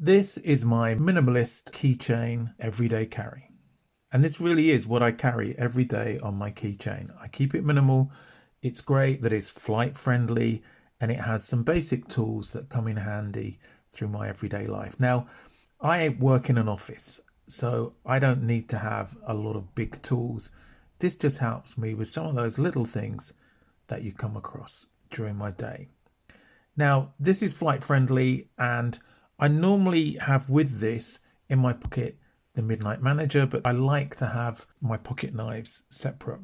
This is my minimalist keychain everyday carry. And this really is what I carry every day on my keychain. I keep it minimal. It's great that it's flight friendly and it has some basic tools that come in handy through my everyday life. Now, I work in an office, so I don't need to have a lot of big tools. This just helps me with some of those little things that you come across during my day. Now, this is flight friendly, and I normally have with this in my pocket the Midnite Manager, but I like to have my pocket knives separate.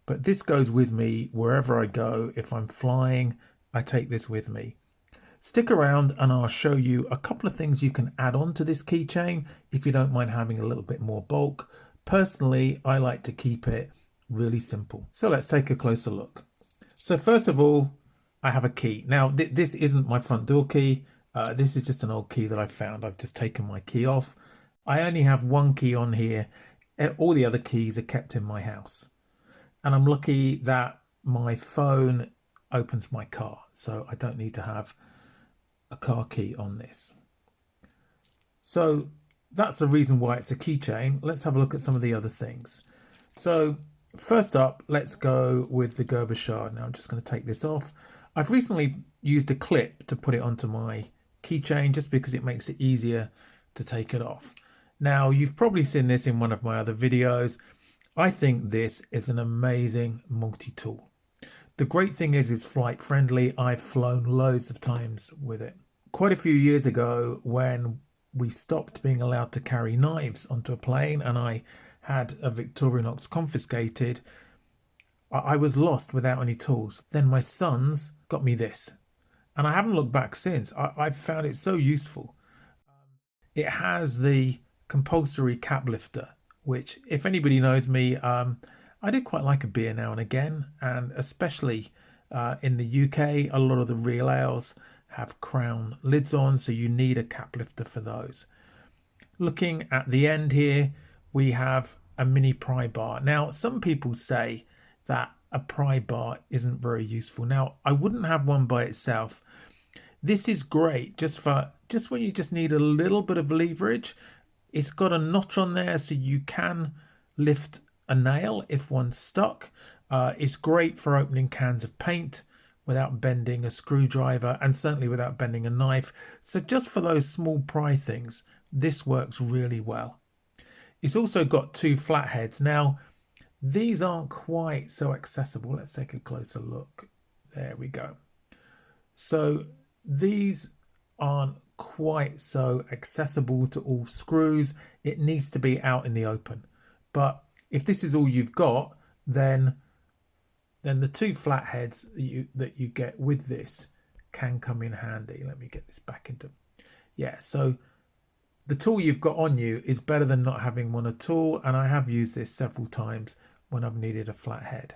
But this goes with me wherever I go. If I'm flying, I take this with me. Stick around and I'll show you a couple of things you can add on to this keychain if you don't mind having a little bit more bulk. Personally, I like to keep it really simple. So let's take a closer look. So first of all, I have a key. Now, this isn't my front door key. This is just an old key that I found. I've just taken my key off. I only have one key on here. All the other keys are kept in my house. And I'm lucky that my phone opens my car, so I don't need to have a car key on this. So that's the reason why it's a keychain. Let's have a look at some of the other things. So first up, let's go with the Gerber Shard. Now I'm just going to take this off. I've recently used a clip to put it onto my keychain just because it makes it easier to take it off. Now, you've probably seen this in one of my other videos. I think this is an amazing multi-tool. The great thing is it's flight friendly. I've flown loads of times with it. Quite a few years ago, when we stopped being allowed to carry knives onto a plane and I had a victorinox confiscated, I was lost without any tools. Then my sons got me this, and I haven't looked back since. I've found it so useful. It has the compulsory cap lifter, which, if anybody knows me, I do quite like a beer now and again, and especially in the UK, a lot of the real ales have crown lids on, so you need a cap lifter for those. Looking at the end here, we have a mini pry bar. Now, some people say that a pry bar isn't very useful. Now, I wouldn't have one by itself. This is great just when you just need a little bit of leverage. It's got a notch on there so you can lift a nail if one's stuck. It's great for opening cans of paint without bending a screwdriver, and certainly without bending a knife. So just for those small pry things, this works really well. It's also got two flatheads. Now, these aren't quite so accessible. Let's take a closer look. There we go. So these aren't quite so accessible to all screws. It needs to be out in the open. But if this is all you've got, then the two flatheads that you get with this can come in handy. Let me get this back into... Yeah, so the tool you've got on you is better than not having one at all, and I have used this several times when I've needed a flathead.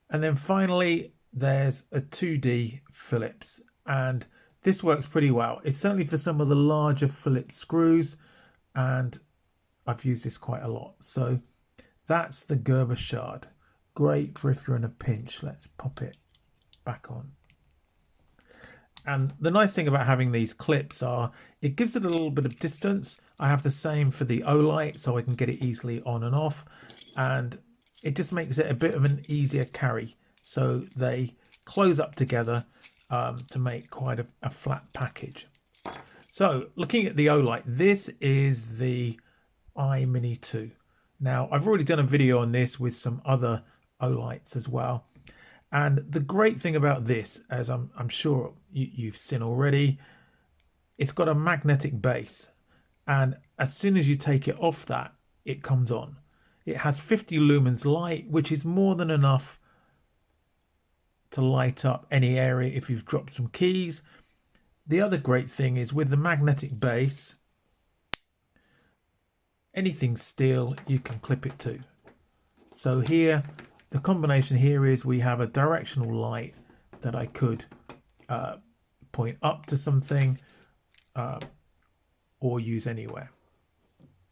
And then finally, there's a 2D Phillips, and this works pretty well. It's certainly for some of the larger Phillips screws, and I've used this quite a lot. So that's the Gerber Shard. Great for if you're in a pinch. Let's pop it back on. And the nice thing about having these clips are it gives it a little bit of distance. I have the same for the olight, so I can get it easily on and off. And it just makes it a bit of an easier carry. So they close up together to make quite a flat package. So looking at the olight, this is the iMini 2. Now, I've already done a video on this with some other olights as well. And the great thing about this, as I'm sure you've seen already, it's got a magnetic base. And as soon as you take it off that, it comes on. It has 50 lumens light, which is more than enough to light up any area if you've dropped some keys. The other great thing is with the magnetic base, anything steel you can clip it to. So here, the combination here is we have a directional light that I could point up to something or use anywhere.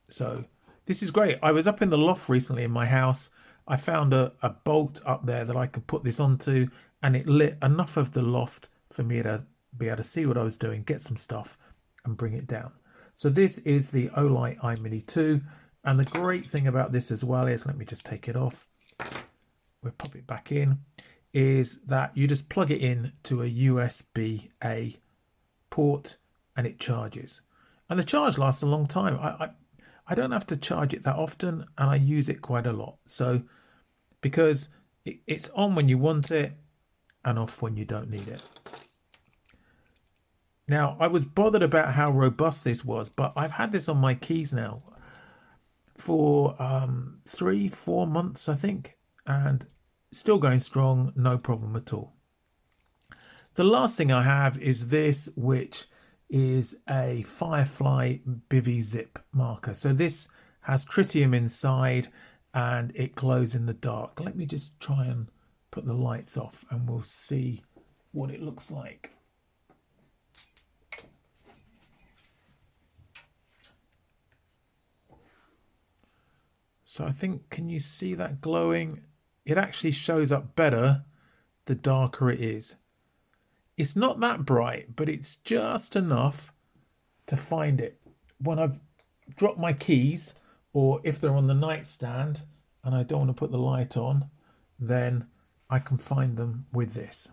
So this is great. I was up in the loft recently in my house. I found a bolt up there that I could put this onto, and it lit enough of the loft for me to be able to see what I was doing, get some stuff, and bring it down. So this is the Olight iMini 2. And the great thing about this as well is, let me just take it off. We'll pop it back in, is that you just plug it in to a USB-A port and it charges. And the charge lasts a long time. I don't have to charge it that often, and I use it quite a lot. So because it's on when you want it and off when you don't need it. Now, I was bothered about how robust this was, but I've had this on my keys now for 3-4 months, I think, and still going strong, no problem at all. The last thing I have is this, which is a Firefly Bivvy zip marker. So this has tritium inside and it glows in the dark. Let me just try and put the lights off and we'll see what it looks like. So I think, can you see that glowing? It actually shows up better the darker it is. It's not that bright, but it's just enough to find it. When I've dropped my keys, or if they're on the nightstand and I don't want to put the light on, then I can find them with this.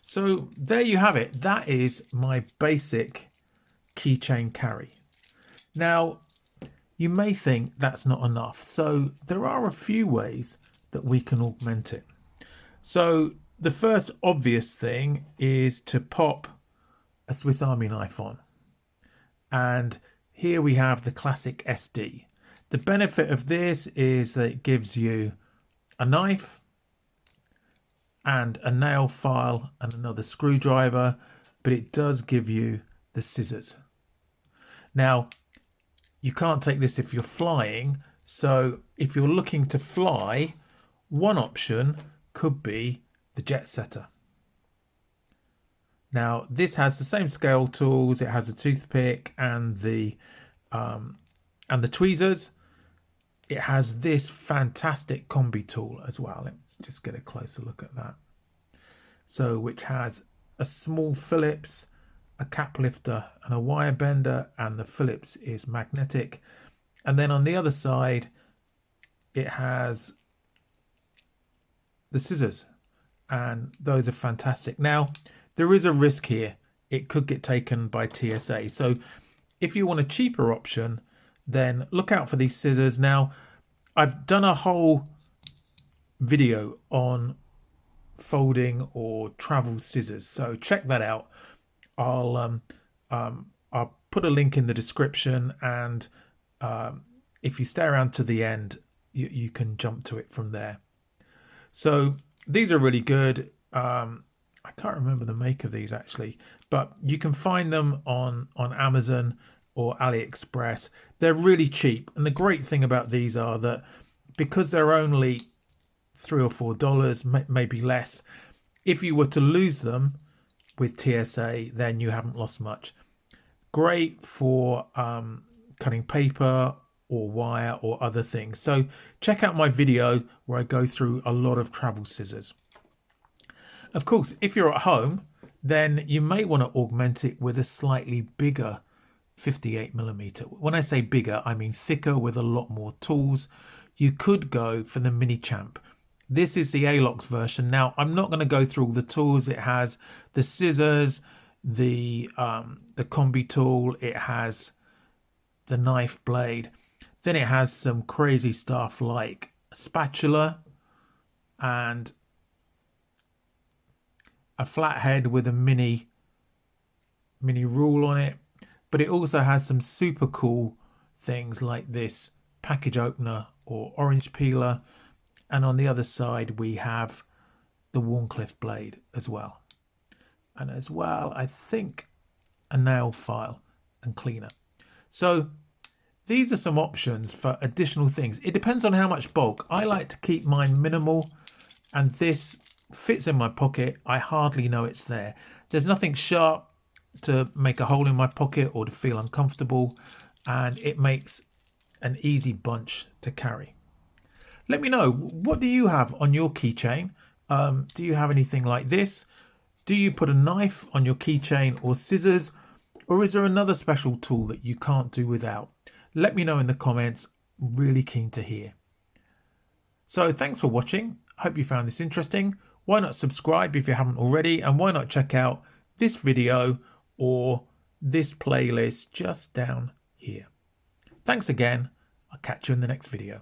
So there you have it. That is my basic keychain carry. Now, you may think that's not enough. So there are a few ways that we can augment it. So the first obvious thing is to pop a Swiss Army knife on. And here we have the Classic SD. The benefit of this is that it gives you a knife and a nail file and another screwdriver, but it does give you the scissors. Now, you can't take this if you're flying. So if you're looking to fly, one option could be the Jestsetter. Now this has the same scale tools. It has a toothpick and the tweezers. It has this fantastic combi tool as well. Let's just get a closer look at that. So which has a small Phillips, a cap lifter and a wire bender, and the Phillips is magnetic. And then on the other side, it has the scissors, and those are fantastic. Now, there is a risk here. It could get taken by TSA. So if you want a cheaper option, then look out for these scissors. Now, I've done a whole video on folding or travel scissors, so check that out. I'll put a link in the description, and if you stay around to the end, you can jump to it from there. So these are really good. I can't remember the make of these actually, but you can find them on Amazon or AliExpress. They're really cheap, and the great thing about these are that because they're only $3 or $4, maybe less, if you were to lose them with TSA, then you haven't lost much. Great for cutting paper or wire or other things. So check out my video where I go through a lot of travel scissors. Of course, if you're at home, then you may want to augment it with a slightly bigger 58mm. When I say bigger, I mean thicker with a lot more tools. You could go for the Minichamp. This is the Alox version. Now, I'm not going to go through all the tools. It has the scissors, the combi tool. It has the knife blade. Then it has some crazy stuff like a spatula and a flathead with a mini rule on it. But it also has some super cool things like this package opener or orange peeler. And on the other side, we have the Warncliffe blade as well. And as well, I think a nail file and cleaner. So these are some options for additional things. It depends on how much bulk. I like to keep mine minimal, and this fits in my pocket. I hardly know it's there. There's nothing sharp to make a hole in my pocket or to feel uncomfortable, and it makes an easy bunch to carry. Let me know, what do you have on your keychain? Do you have anything like this? Do you put a knife on your keychain or scissors? Or is there another special tool that you can't do without? Let me know in the comments. Really keen to hear. So thanks for watching. I hope you found this interesting. Why not subscribe if you haven't already? And why not check out this video or this playlist just down here. Thanks again. I'll catch you in the next video.